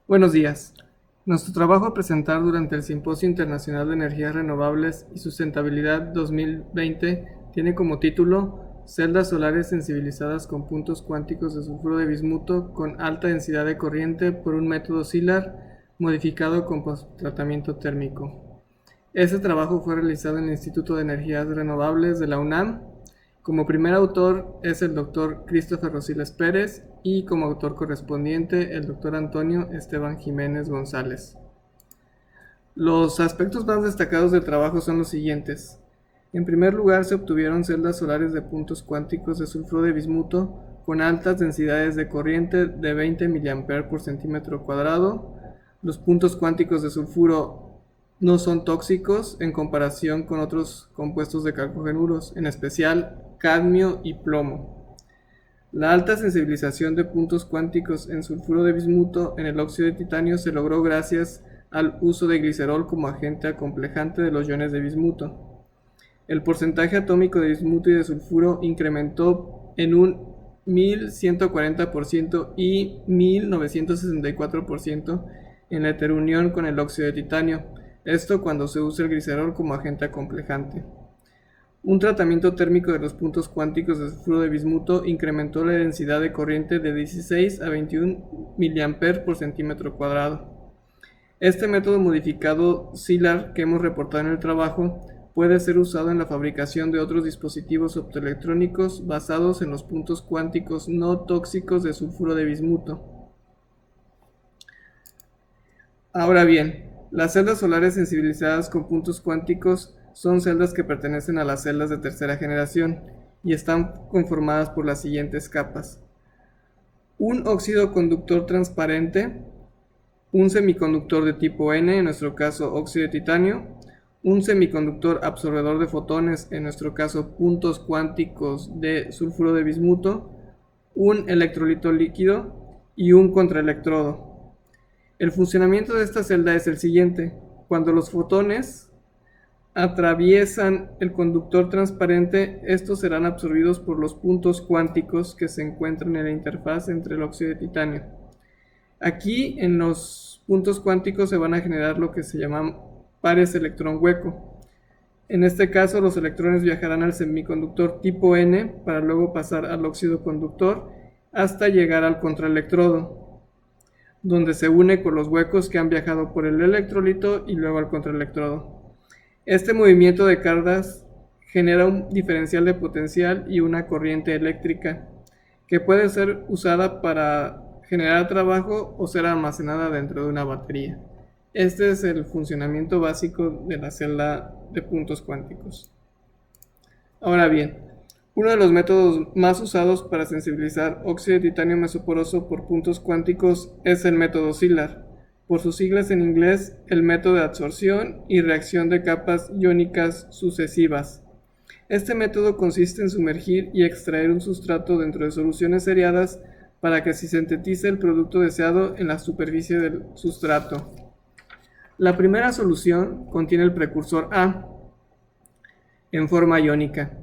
Buenos días. Nuestro trabajo a presentar durante el Simposio Internacional de Energías Renovables y Sustentabilidad 2020 tiene como título Celdas solares sensibilizadas con puntos cuánticos de sulfuro de bismuto con alta densidad de corriente por un método SILAR modificado con tratamiento térmico. Este trabajo fue realizado en el Instituto de Energías Renovables de la UNAM. Como primer autor es el doctor Christopher Rosiles Pérez y como autor correspondiente el doctor Antonio Esteban Jiménez González. Los aspectos más destacados del trabajo son los siguientes. En primer lugar, se obtuvieron celdas solares de puntos cuánticos de sulfuro de bismuto con altas densidades de corriente de 20 mA por centímetro cuadrado. Los puntos cuánticos de sulfuro no son tóxicos en comparación con otros compuestos de carbogenuros, en especial cadmio y plomo. La alta sensibilización de puntos cuánticos en sulfuro de bismuto en el óxido de titanio se logró gracias al uso de glicerol como agente acomplejante de los iones de bismuto. El porcentaje atómico de bismuto y de sulfuro incrementó en un 1140% y 1964% en la heterunión con el óxido de titanio, esto cuando se usa el glicerol como agente acomplejante. Un tratamiento térmico de los puntos cuánticos de sulfuro de bismuto incrementó la densidad de corriente de 16 a 21 mA por centímetro cuadrado. Este método modificado SILAR que hemos reportado en el trabajo puede ser usado en la fabricación de otros dispositivos optoelectrónicos basados en los puntos cuánticos no tóxicos de sulfuro de bismuto. Ahora bien, las celdas solares sensibilizadas con puntos cuánticos son celdas que pertenecen a las celdas de tercera generación y están conformadas por las siguientes capas. Un óxido conductor transparente, un semiconductor de tipo N, en nuestro caso óxido de titanio, un semiconductor absorbedor de fotones, en nuestro caso puntos cuánticos de sulfuro de bismuto, un electrolito líquido y un contraelectrodo. El funcionamiento de esta celda es el siguiente. Cuando los fotones atraviesan el conductor transparente, estos serán absorbidos por los puntos cuánticos que se encuentran en la interfaz entre el óxido de titanio. Aquí en los puntos cuánticos se van a generar lo que se llaman pares electrón hueco. En este caso, los electrones viajarán al semiconductor tipo N para luego pasar al óxido conductor hasta llegar al contraelectrodo, donde se une con los huecos que han viajado por el electrolito y luego al contraelectrodo. Este movimiento de cargas genera un diferencial de potencial y una corriente eléctrica que puede ser usada para generar trabajo o ser almacenada dentro de una batería. Este es el funcionamiento básico de la celda de puntos cuánticos. Ahora bien, uno de los métodos más usados para sensibilizar óxido de titanio mesoporoso por puntos cuánticos es el método SILAR, por sus siglas en inglés, el método de absorción y reacción de capas iónicas sucesivas. Este método consiste en sumergir y extraer un sustrato dentro de soluciones seriadas para que se sintetice el producto deseado en la superficie del sustrato. La primera solución contiene el precursor A en forma iónica,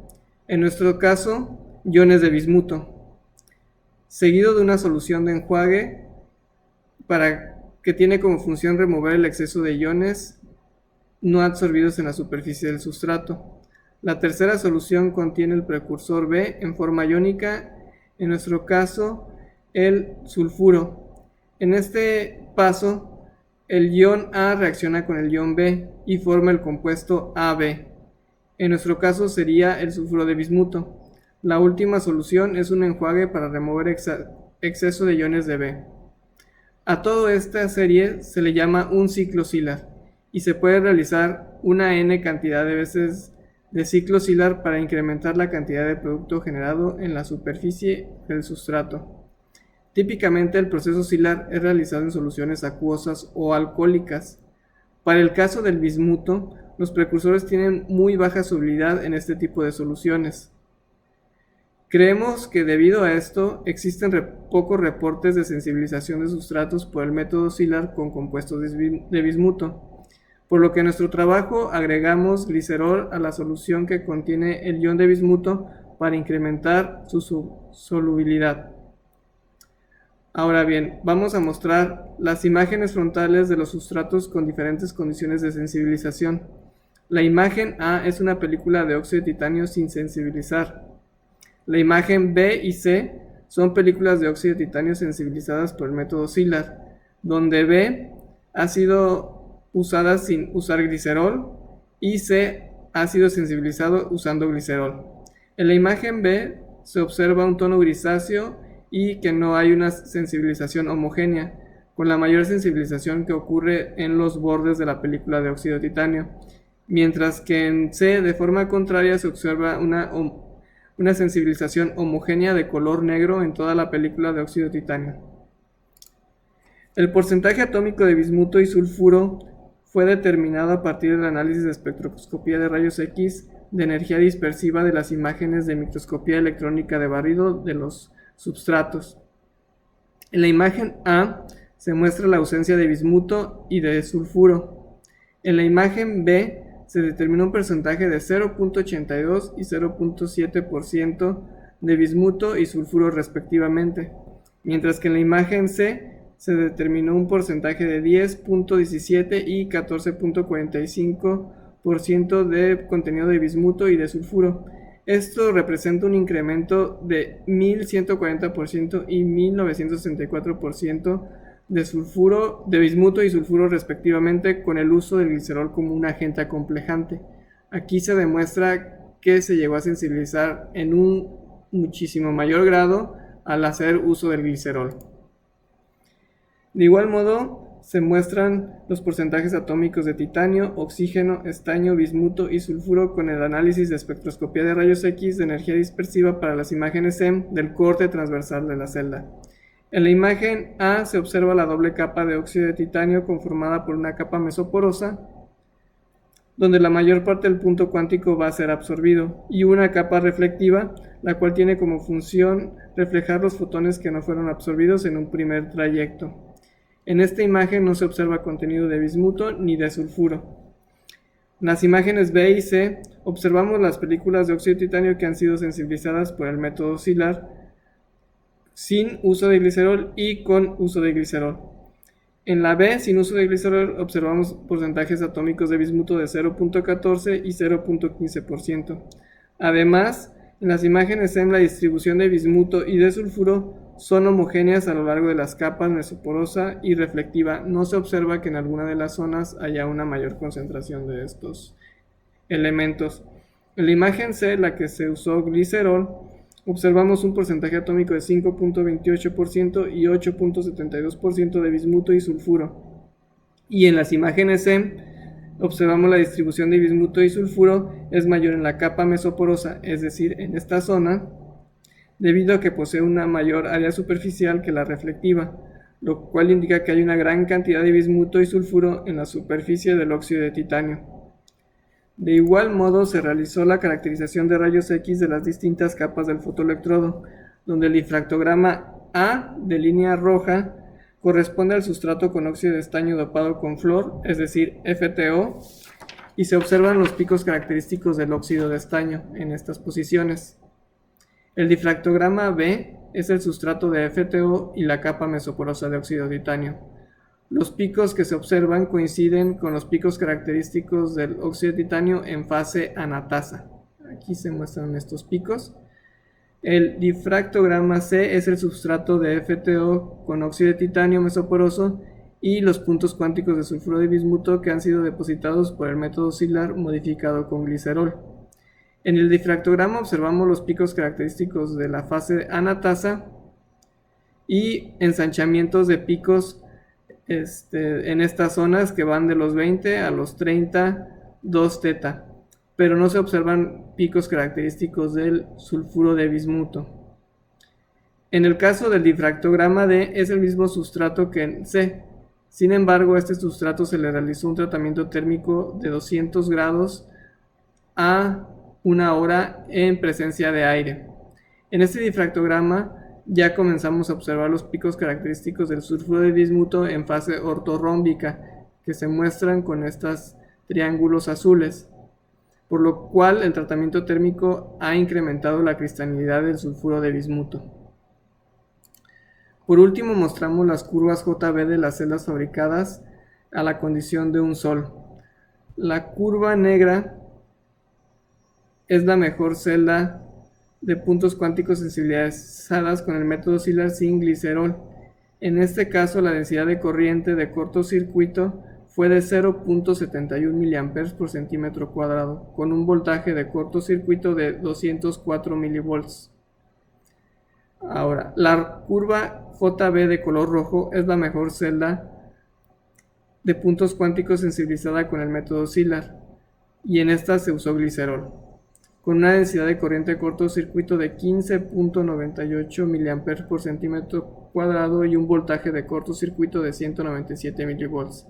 en nuestro caso, iones de bismuto, seguido de una solución de enjuague que tiene como función remover el exceso de iones no absorbidos en la superficie del sustrato. La tercera solución contiene el precursor B en forma iónica, en nuestro caso el sulfuro. En este paso, el ion A reacciona con el ion B y forma el compuesto AB. En nuestro caso sería el sulfuro de bismuto. La última solución es un enjuague para remover exceso de iones de B. A toda esta serie se le llama un ciclo SILAR y se puede realizar una n cantidad de veces de ciclo SILAR para incrementar la cantidad de producto generado en la superficie del sustrato. Típicamente el proceso SILAR es realizado en soluciones acuosas o alcohólicas. Para el caso del bismuto, los precursores tienen muy baja solubilidad en este tipo de soluciones. Creemos que debido a esto existen pocos reportes de sensibilización de sustratos por el método SILAR con compuestos de bismuto, por lo que en nuestro trabajo agregamos glicerol a la solución que contiene el ion de bismuto para incrementar su solubilidad. Ahora bien, vamos a mostrar las imágenes frontales de los sustratos con diferentes condiciones de sensibilización. La imagen A es una película de óxido de titanio sin sensibilizar. La imagen B y C son películas de óxido de titanio sensibilizadas por el método Szilard, donde B ha sido usada sin usar glicerol y C ha sido sensibilizado usando glicerol. En la imagen B se observa un tono grisáceo y que no hay una sensibilización homogénea, con la mayor sensibilización que ocurre en los bordes de la película de óxido de titanio, mientras que en C, de forma contraria, se observa una sensibilización homogénea de color negro en toda la película de óxido de titanio. El porcentaje atómico de bismuto y sulfuro fue determinado a partir del análisis de espectroscopía de rayos X de energía dispersiva de las imágenes de microscopía electrónica de barrido de los substratos. En la imagen A se muestra la ausencia de bismuto y de sulfuro. En la imagen B se determinó un porcentaje de 0.82 y 0.7% de bismuto y sulfuro respectivamente, mientras que en la imagen C se determinó un porcentaje de 10.17 y 14.45% de contenido de bismuto y de sulfuro. Esto representa un incremento de 1140% y 1964% de bismuto y sulfuro respectivamente, con el uso del glicerol como un agente acomplejante. Aquí se demuestra que se llegó a sensibilizar en un muchísimo mayor grado al hacer uso del glicerol. De igual modo, se muestran los porcentajes atómicos de titanio, oxígeno, estaño, bismuto y sulfuro con el análisis de espectroscopía de rayos X de energía dispersiva para las imágenes EM del corte transversal de la celda. En la imagen A se observa la doble capa de óxido de titanio conformada por una capa mesoporosa, donde la mayor parte del punto cuántico va a ser absorbido, y una capa reflectiva, la cual tiene como función reflejar los fotones que no fueron absorbidos en un primer trayecto. En esta imagen no se observa contenido de bismuto ni de sulfuro. En las imágenes B y C observamos las películas de óxido de titanio que han sido sensibilizadas por el método Szilard sin uso de glicerol y con uso de glicerol. En la B, sin uso de glicerol, observamos porcentajes atómicos de bismuto de 0.14 y 0.15%. Además, en las imágenes C, la distribución de bismuto y de sulfuro son homogéneas a lo largo de las capas mesoporosa y reflectiva. No se observa que en alguna de las zonas haya una mayor concentración de estos elementos. En la imagen C, la que se usó glicerol, observamos un porcentaje atómico de 5.28% y 8.72% de bismuto y sulfuro. Y en las imágenes C, observamos la distribución de bismuto y sulfuro es mayor en la capa mesoporosa, es decir, en esta zona, debido a que posee una mayor área superficial que la reflectiva, lo cual indica que hay una gran cantidad de bismuto y sulfuro en la superficie del óxido de titanio. De igual modo, se realizó la caracterización de rayos X de las distintas capas del fotoelectrodo, donde el difractograma A de línea roja corresponde al sustrato con óxido de estaño dopado con flúor, es decir, FTO, y se observan los picos característicos del óxido de estaño en estas posiciones. El difractograma B es el sustrato de FTO y la capa mesoporosa de óxido de titanio. Los picos que se observan coinciden con los picos característicos del óxido de titanio en fase anatasa. Aquí se muestran estos picos. El difractograma C es el sustrato de FTO con óxido de titanio mesoporoso y los puntos cuánticos de sulfuro de bismuto que han sido depositados por el método Szilard modificado con glicerol. En el difractograma observamos los picos característicos de la fase anatasa y ensanchamientos de picos en estas zonas que van de los 20 a los 32 teta, pero no se observan picos característicos del sulfuro de bismuto. En el caso del difractograma D es el mismo sustrato que en C. Sin embargo, a este sustrato se le realizó un tratamiento térmico de 200 grados a 1 hora en presencia de aire. En este difractograma ya comenzamos a observar los picos característicos del sulfuro de bismuto en fase ortorrómbica, que se muestran con estos triángulos azules, por lo cual el tratamiento térmico ha incrementado la cristalinidad del sulfuro de bismuto. Por último, mostramos las curvas JB de las celdas fabricadas a la condición de un sol. La curva negra es la mejor celda de puntos cuánticos sensibilizadas con el método Szilard sin glicerol. En este caso, la densidad de corriente de cortocircuito fue de 0.71 mA por centímetro cuadrado, con un voltaje de cortocircuito de 204 milivolts. Ahora, la curva JB de color rojo es la mejor celda de puntos cuánticos sensibilizada con el método Szilard, y en esta se usó glicerol, con una densidad de corriente de cortocircuito de 15.98 mA por centímetro cuadrado y un voltaje de cortocircuito de 197 milivolts.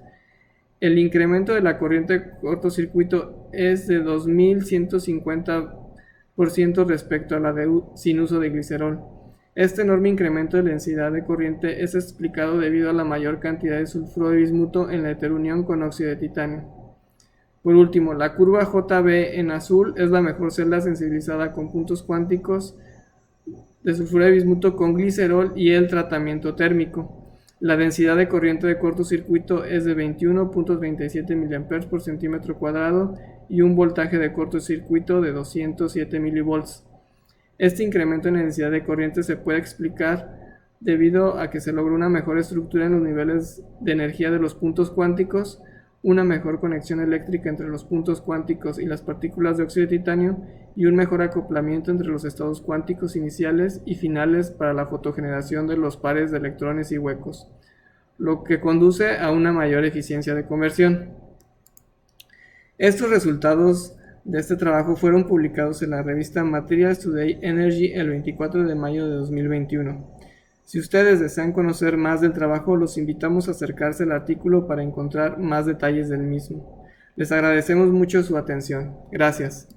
El incremento de la corriente de cortocircuito es de 2150% respecto a la de sin uso de glicerol. Este enorme incremento de la densidad de corriente es explicado debido a la mayor cantidad de sulfuro de bismuto en la heterunión con óxido de titanio. Por último, la curva JB en azul es la mejor celda sensibilizada con puntos cuánticos de sulfuro de bismuto con glicerol y el tratamiento térmico. La densidad de corriente de cortocircuito es de 21.37 mA por centímetro cuadrado y un voltaje de cortocircuito de 207 milivolts. Este incremento en la densidad de corriente se puede explicar debido a que se logró una mejor estructura en los niveles de energía de los puntos cuánticos, una mejor conexión eléctrica entre los puntos cuánticos y las partículas de óxido de titanio y un mejor acoplamiento entre los estados cuánticos iniciales y finales para la fotogeneración de los pares de electrones y huecos, lo que conduce a una mayor eficiencia de conversión. Estos resultados de este trabajo fueron publicados en la revista Materials Today Energy el 24 de mayo de 2021. Si ustedes desean conocer más del trabajo, los invitamos a acercarse al artículo para encontrar más detalles del mismo. Les agradecemos mucho su atención. Gracias.